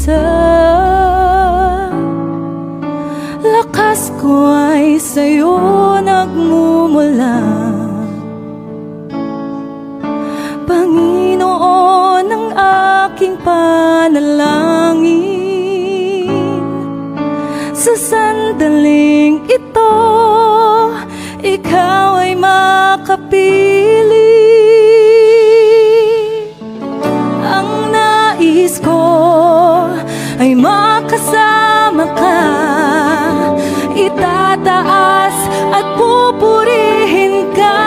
mag-isa. Lakas ko ay sa'yo nagmumula. Panginoon ng aking panalangin, sa sandaling ito, ikaw ay makapili. Ang nais ko ay makasama ka, itataas at pupurihin ka.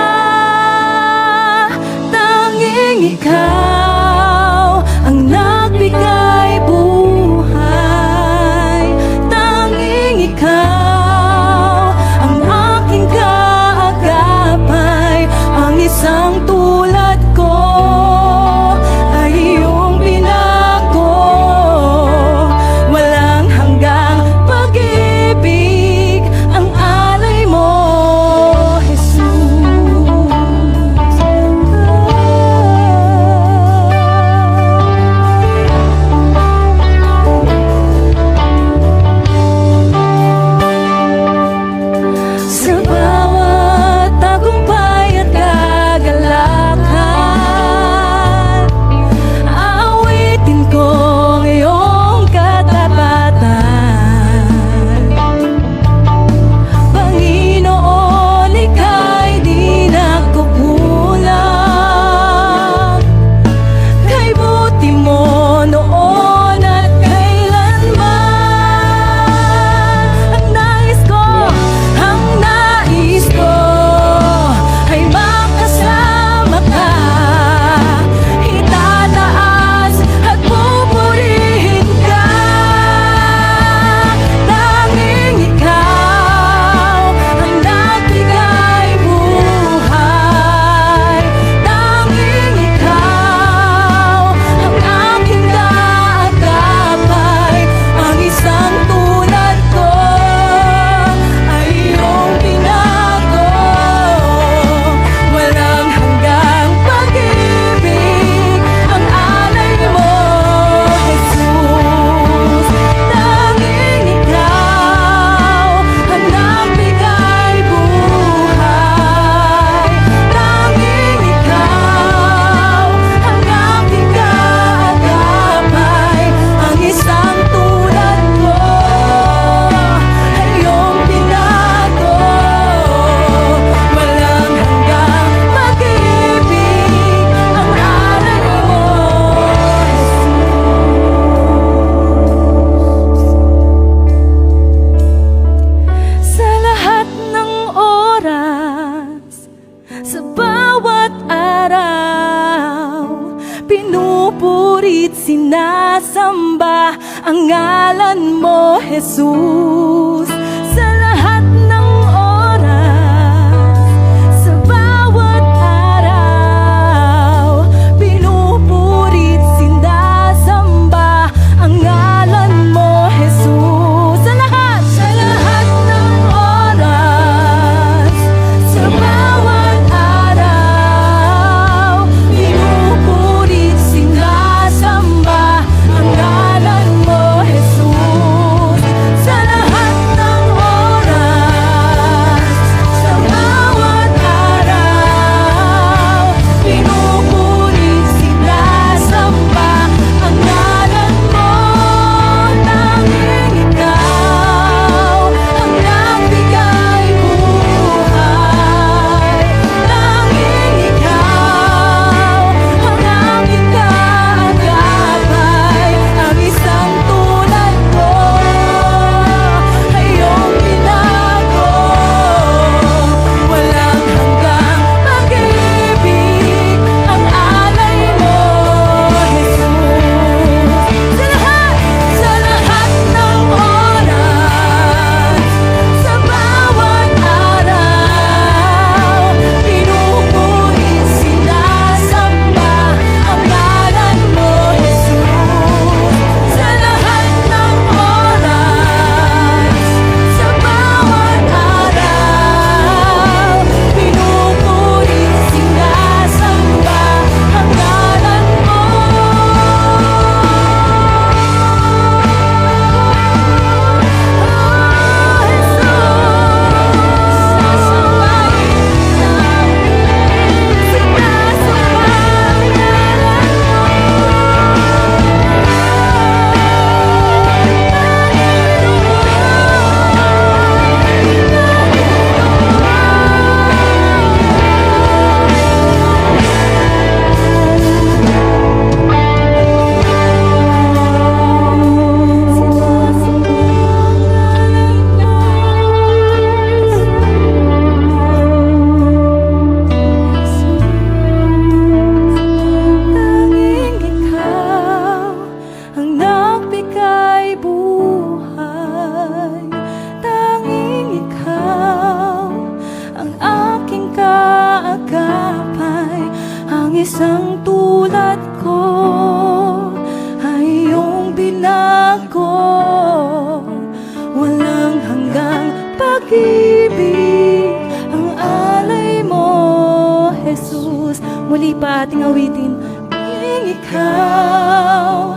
Tanging ikaw ang nagbigay buhay. Tanging ikaw ang aking kaagapay. Ang isang tulad ko ay iyong binago. Walang hanggang pag-ibig ang alay mo, Jesus. Sa bawat tagumpay at kagalakan, aawitin ko ang iyong katapatan. Panginoon, ika'y di nagkukulang. Kay buti mo noon at kailanman. Ang nais ko ay makasama ka, itataas at pupurihin ka. Tanging ikaw ang nagbigay buhay. Tanging ikaw ang aking kaagapay. Ang isang tulad ko ay iyong binago. Walang hanggang pag-ibig ang alay mo, Jesus. Tanging ikaw ang nagbigay buhay. Tanging ikaw ang aking kaagapay. Ang isang tulad ko ay iyong binago. Walang hanggang pag-ibig ang alay mo, Jesus. Sa lahat ng oras, sa bawat araw, pinupurit, sinasamba ang ngalan mo, Jesus. Sa lahat ng oras, sa bawat araw, pinupurit, sinasamba ang ngalan mo, Jesus. Sa lahat ng oras, sa bawat araw, pinupurit, sinasamba ang ngalan mo, Jesus. Sa lahat ng muli pa ating awitin, ikaw